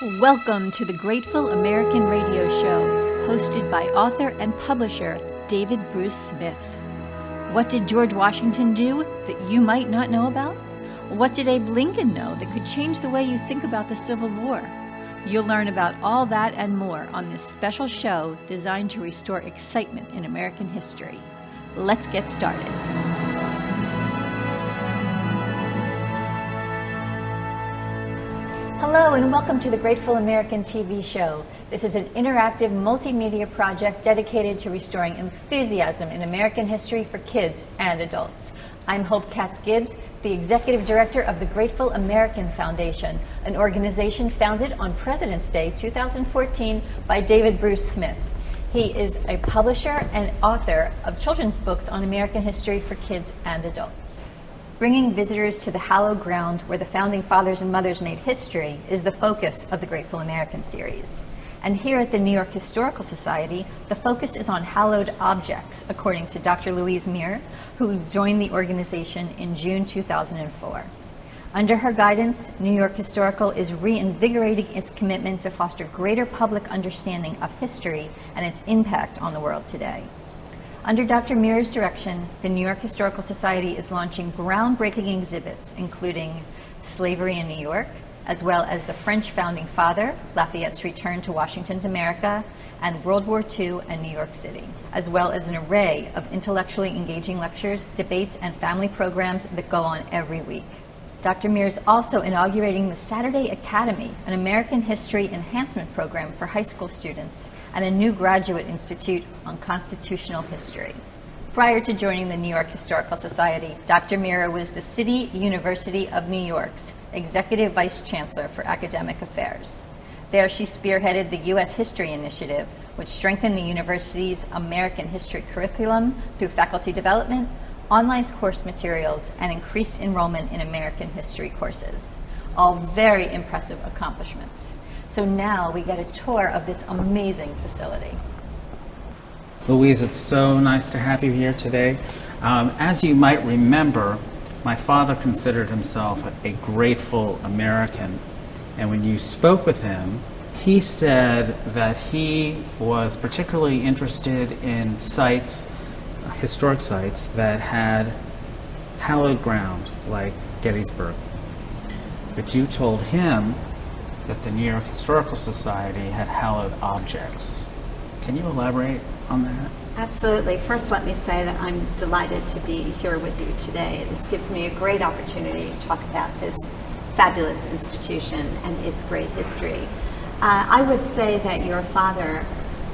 Welcome to the Grateful American Radio Show, hosted by author and publisher David Bruce Smith. What did George Washington do that you might not know about? What did Abe Lincoln know that could change the way you think about the Civil War? You'll learn about all that and more on this special show designed to restore excitement in American history. Let's get started. Hello and welcome to the Grateful American TV show. This is an interactive multimedia project dedicated to restoring enthusiasm in American history for kids and adults. I'm Hope Katz-Gibbs, the Executive Director of the Grateful American Foundation, an organization founded on President's Day 2014 by David Bruce Smith. He is a publisher and author of children's books on American history for kids and adults. Bringing visitors to the hallowed ground where the founding fathers and mothers made history is the focus of the Grateful American series. And here at the New York Historical Society, the focus is on hallowed objects, according to Dr. Louise Mirrer, who joined the organization in June 2004. Under her guidance, New York Historical is reinvigorating its commitment to foster greater public understanding of history and its impact on the world today. Under Dr. Mirrer's direction, the New York Historical Society is launching groundbreaking exhibits, including Slavery in New York, as well as the French founding father, Lafayette's return to Washington's America, and World War II and New York City, as well as an array of intellectually engaging lectures, debates, and family programs that go on every week. Dr. Mirrer is also inaugurating the Saturday Academy, an American history enhancement program for high school students, and a new graduate institute on constitutional history. Prior to joining the New York Historical Society, Dr. Mirrer was the City University of New York's Executive Vice Chancellor for Academic Affairs. There she spearheaded the U.S. History Initiative, which strengthened the university's American history curriculum through faculty development, online course materials, and increased enrollment in American history courses. All very impressive accomplishments. So now we get a tour of this amazing facility. Louise, it's so nice to have you here today. As you might remember, my father considered himself a grateful American. And when you spoke with him, he said that he was particularly interested in sites, historic sites, that had hallowed ground, like Gettysburg. But you told him that the New York Historical Society had hallowed objects. Can you elaborate on that? Absolutely. First, let me say that I'm delighted to be here with you today. This gives me a great opportunity to talk about this fabulous institution and its great history. I would say that your father,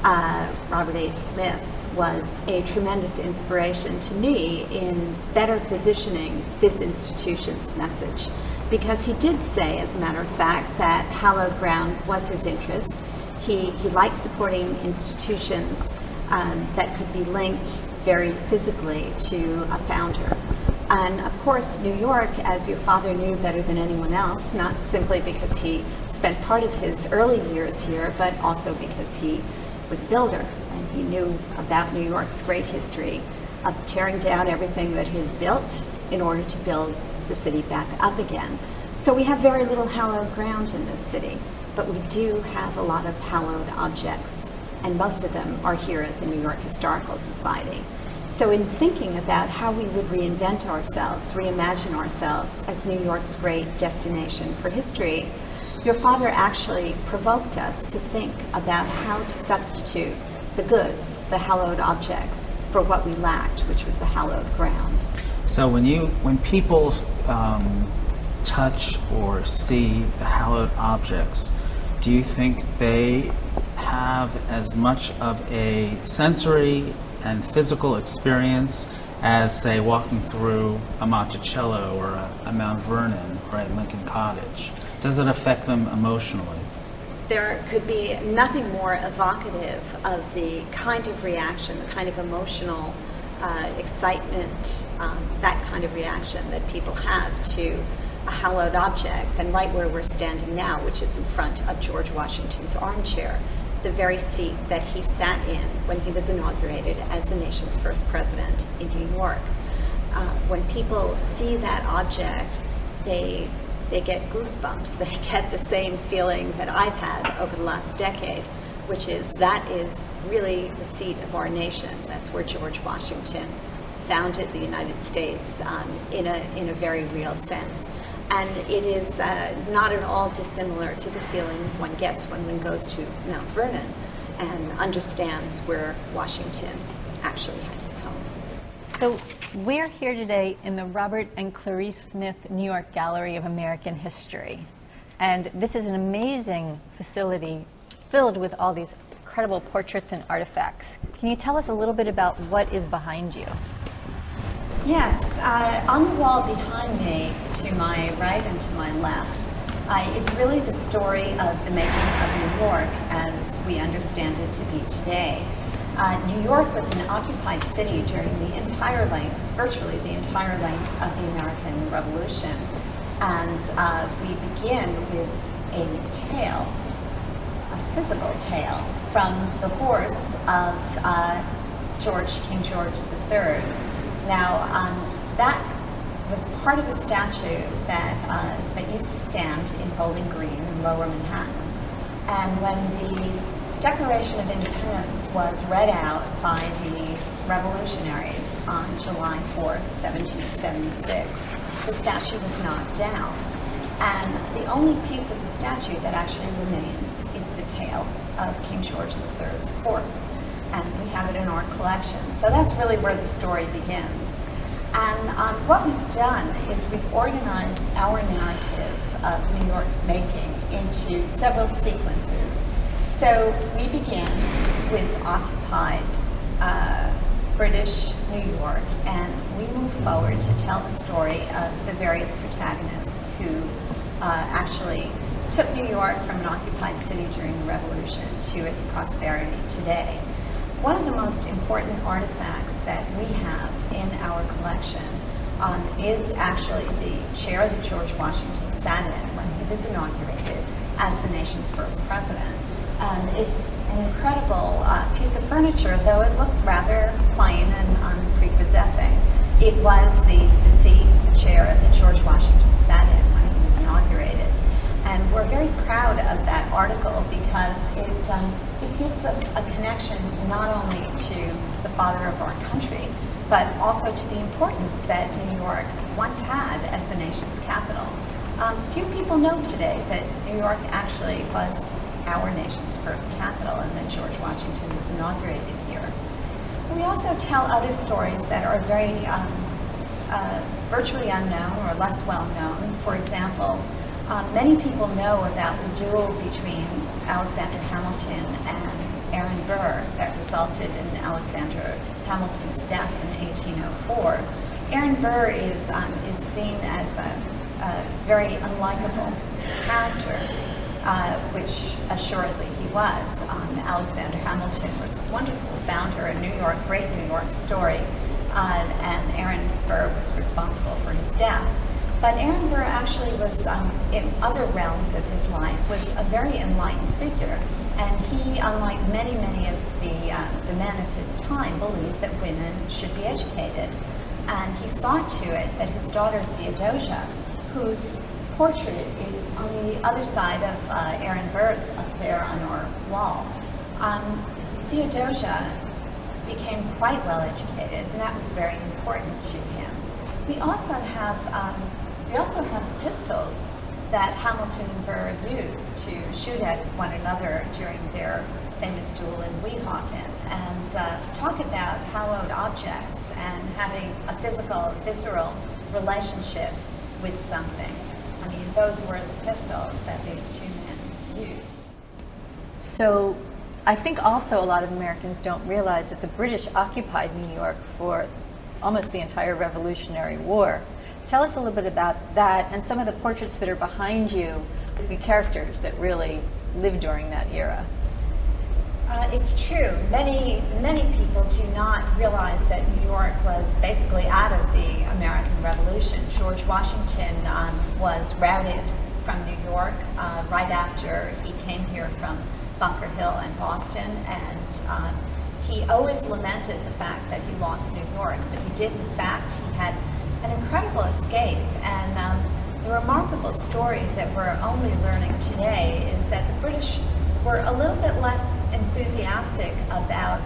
Robert H. Smith, was a tremendous inspiration to me in better positioning this institution's message, because he did say, as a matter of fact, that hallowed ground was his interest. He liked supporting institutions that could be linked very physically to a founder. And of course, New York, as your father knew better than anyone else, not simply because he spent part of his early years here, but also because he was a builder, and he knew about New York's great history of tearing down everything that he had built in order to build the city back up again. So we have very little hallowed ground in this city, but we do have a lot of hallowed objects, and most of them are here at the New York Historical Society. So in thinking about how we would reinvent ourselves, reimagine ourselves as New York's great destination for history, your father actually provoked us to think about how to substitute the goods, the hallowed objects, for what we lacked, which was the hallowed ground. So when people touch or see the hallowed objects, do you think they have as much of a sensory and physical experience as, say, walking through a Monticello or a Mount Vernon or at Lincoln Cottage? Does it affect them emotionally? There could be nothing more evocative of the kind of reaction, the kind of emotional excitement, that kind of reaction that people have to a hallowed object than right where we're standing now, which is in front of George Washington's armchair, the very seat that he sat in when he was inaugurated as the nation's first president in New York. When people see that object, they they get goosebumps. They get the same feeling that I've had over the last decade, which is that is really the seat of our nation. That's where George Washington founded the United States in a very real sense. And it is not at all dissimilar to the feeling one gets when one goes to Mount Vernon and understands where Washington actually had his home. So we're here today in the Robert and Clarice Smith New York Gallery of American History. And this is an amazing facility filled with all these incredible portraits and artifacts. Can you tell us a little bit about what is behind you? Yes, on the wall behind me, to my right and to my left, is really the story of the making of New York as we understand it to be today. New York was an occupied city during the entire length, virtually the entire length of the American Revolution. And we begin with a tale, a physical tale, from the horse of King George III. Now, that was part of a statue that used to stand in Bowling Green in Lower Manhattan. And when the Declaration of Independence was read out by the revolutionaries on July 4th, 1776, the statue was knocked down. And the only piece of the statue that actually remains is the tail of King George III's horse. And we have it in our collection. So that's really where the story begins. And what we've done is we've organized our narrative of New York's making into several sequences. So we begin with occupied British New York, and we move forward to tell the story of the various protagonists who actually took New York from an occupied city during the Revolution to its prosperity today. One of the most important artifacts that we have in our collection is actually the chair that George Washington sat in when he was inaugurated as the nation's first president. It's an incredible piece of furniture, though it looks rather plain and unprepossessing. It was the seat, the chair that George Washington sat in when he was inaugurated. And we're very proud of that article because it gives us a connection not only to the father of our country, but also to the importance that New York once had as the nation's capital. Few people know today that New York actually was our nation's first capital and that George Washington was inaugurated here. We also tell other stories that are very virtually unknown or less well known. For example, many people know about the duel between Alexander Hamilton and Aaron Burr that resulted in Alexander Hamilton's death in 1804. Aaron Burr is seen as a very unlikable character, which assuredly he was. Alexander Hamilton was a wonderful founder, a great New York story, and Aaron Burr was responsible for his death. But Aaron Burr actually was, in other realms of his life, was a very enlightened figure. And he, unlike many of the men of his time, believed that women should be educated. And he saw to it that his daughter Theodosia, whose portrait is on the other side of Aaron Burr's up there on our wall, Theodosia became quite well educated, and that was very important to him. We also have pistols that Hamilton and Burr used to shoot at one another during their famous duel in Weehawken, and talk about hallowed objects and having a physical, visceral relationship with something. I mean, those were the pistols that these two men used. So I think also a lot of Americans don't realize that the British occupied New York for almost the entire Revolutionary War. Tell us a little bit about that and some of the portraits that are behind you, the characters that really lived during that era. It's true. Many people do not realize that New York was basically out of the American Revolution. George Washington was routed from New York right after he came here from Bunker Hill and Boston, and he always lamented the fact that he lost New York, but he did, in fact. He had an incredible escape, and the remarkable story that we're only learning today is that the British were a little bit less enthusiastic about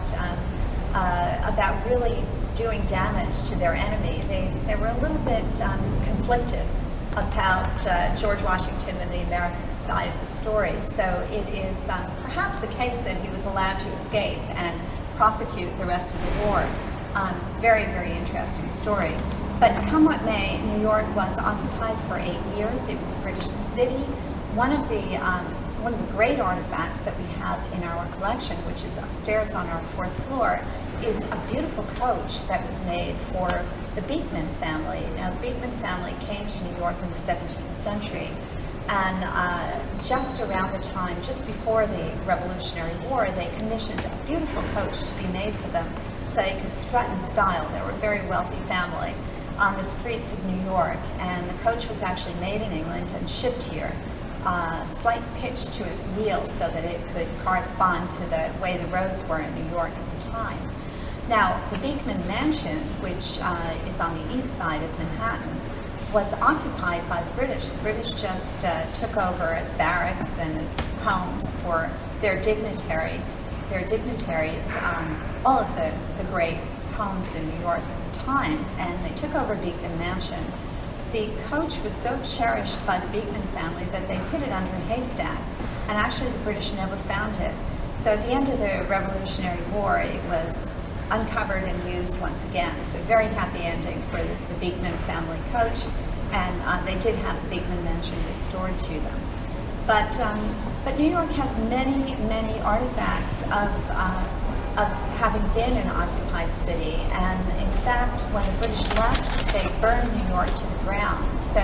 really doing damage to their enemy. They were a little bit conflicted about George Washington and the American side of the story. So it is perhaps the case that he was allowed to escape and prosecute the rest of the war. Very, very interesting story. But come what may, New York was occupied for 8 years. It was a British city. One of the great artifacts that we have in our collection, which is upstairs on our 4th floor, is a beautiful coach that was made for the Beekman family. Now, the Beekman family came to New York in the 17th century, and just around the time, just before the Revolutionary War, they commissioned a beautiful coach to be made for them so they could strut in style. They were a very wealthy family on the streets of New York, and the coach was actually made in England and shipped here. Slight pitch to its wheels so that it could correspond to the way the roads were in New York at the time. Now, the Beekman Mansion, which is on the east side of Manhattan, was occupied by the British. The British just took over as barracks and as homes for their dignitaries, all of the great homes in New York at the time, and they took over Beekman Mansion. The coach was so cherished by the Beekman family that they hid it under a haystack, and actually the British never found it. So at the end of the Revolutionary War, it was uncovered and used once again. So a very happy ending for the Beekman family coach, and they did have the Beekman Mansion restored to them. But New York has many, many artifacts of having been an occupied city, and in fact, when the British left, they burned New York to the ground. So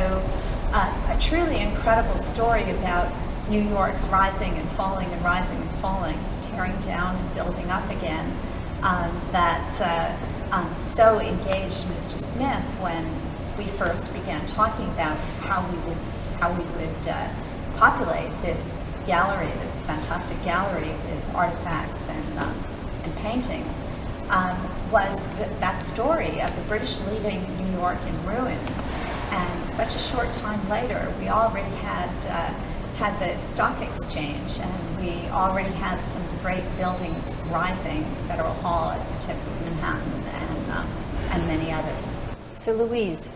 a truly incredible story about New York's rising and falling and rising and falling, tearing down and building up again, that so engaged Mr. Smith when we first began talking about how we would populate this gallery, this fantastic gallery with artifacts and paintings, was that story of the British leaving New York in ruins. And such a short time later, we already had the stock exchange, and we already had some great buildings rising, Federal Hall at the tip of Manhattan, and many others. So Louise,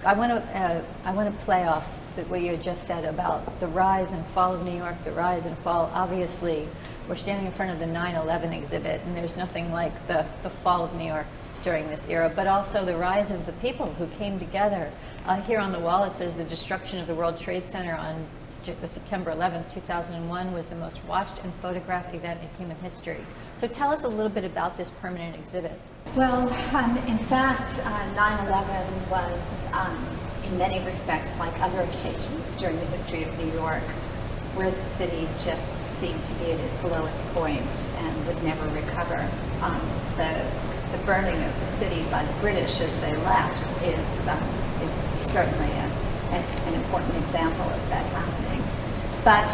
I want to play off what you had just said about the rise and fall of New York, the rise and fall. Obviously, we're standing in front of the 9/11 exhibit, and there's nothing like the fall of New York during this era, but also the rise of the people who came together. Here on the wall it says the destruction of the World Trade Center on September 11th, 2001 was the most watched and photographed event in human history. So tell us a little bit about this permanent exhibit. Well, in fact, 9/11 was, in many respects, like other occasions during the history of New York, where the city just seemed to be at its lowest point and would never recover. The burning of the city by the British as they left is certainly an important example of that happening. But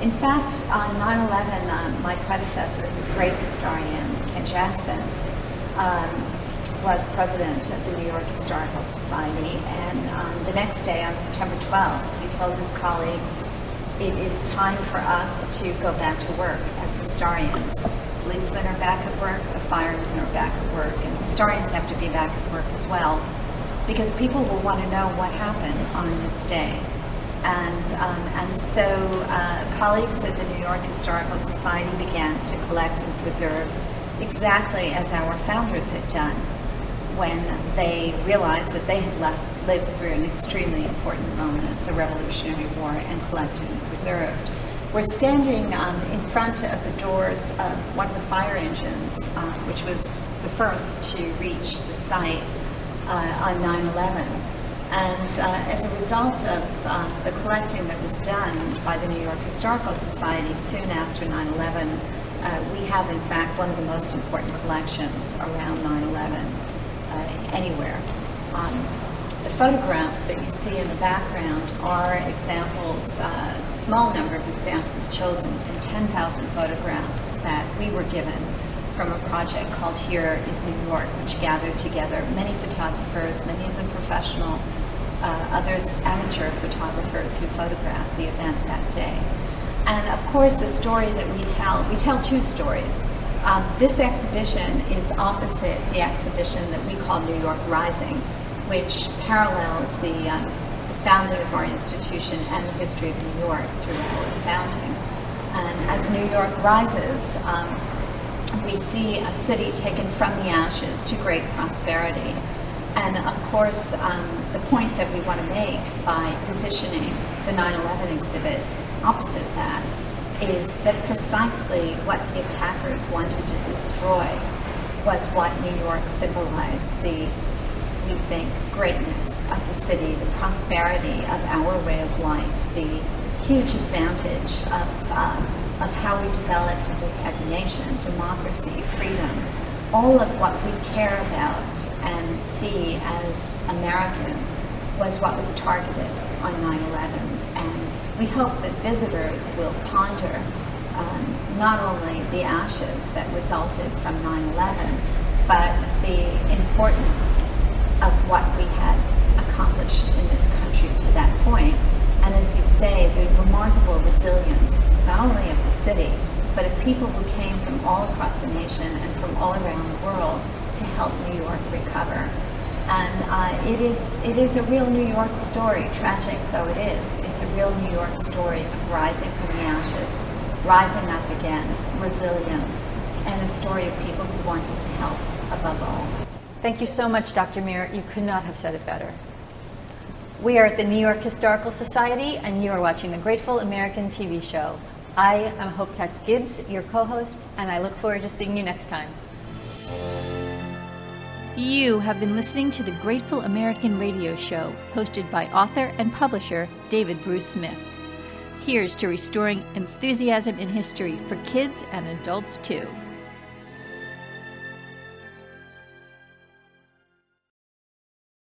in fact, on 9/11, my predecessor, this great historian, Ken Jackson, was president of the New York Historical Society, and the next day, on September 12th, he told his colleagues, "It is time for us to go back to work as historians. Policemen are back at work, the firemen are back at work, and historians have to be back at work as well, because people will want to know what happened on this day." And so colleagues at the New York Historical Society began to collect and preserve exactly as our founders had done when they realized that they had lived through an extremely important moment, the Revolutionary War, and collected and preserved. We're standing in front of the doors of one of the fire engines, which was the first to reach the site on 9/11. And as a result of the collecting that was done by the New York Historical Society soon after 9/11, we have, in fact, one of the most important collections around 9/11 anywhere. The photographs that you see in the background are examples, a small number of examples chosen from 10,000 photographs that we were given from a project called Here is New York, which gathered together many photographers, many of them professional others amateur photographers who photographed the event that day. And of course, the story that we tell two stories. This exhibition is opposite the exhibition that we call New York Rising, which parallels the founding of our institution and the history of New York through our founding. And as New York rises, we see a city taken from the ashes to great prosperity. And of course, the point that we want to make by positioning the 9/11 exhibit opposite that is that precisely what the attackers wanted to destroy was what New York symbolized, we think, greatness of the city, the prosperity of our way of life, the huge advantage of how we developed as a nation, democracy, freedom, all of what we care about and see as American was what was targeted on 9/11. And we hope that visitors will ponder not only the ashes that resulted from 9/11, but the importance of what we had accomplished in this country to that point. And as you say, the remarkable resilience, not only of the city, but of people who came from all across the nation and from all around the world to help New York recover. And it is a real New York story, tragic though it is. It's a real New York story of rising from the ashes, rising up again, resilience, and a story of people who wanted to help above all. Thank you so much, Dr. Mirrer. You could not have said it better. We are at the New York Historical Society, and you are watching the Grateful American TV show. I am Hope Katz-Gibbs, your co-host, and I look forward to seeing you next time. You have been listening to the Grateful American radio show, hosted by author and publisher David Bruce Smith. Here's to restoring enthusiasm in history for kids and adults too.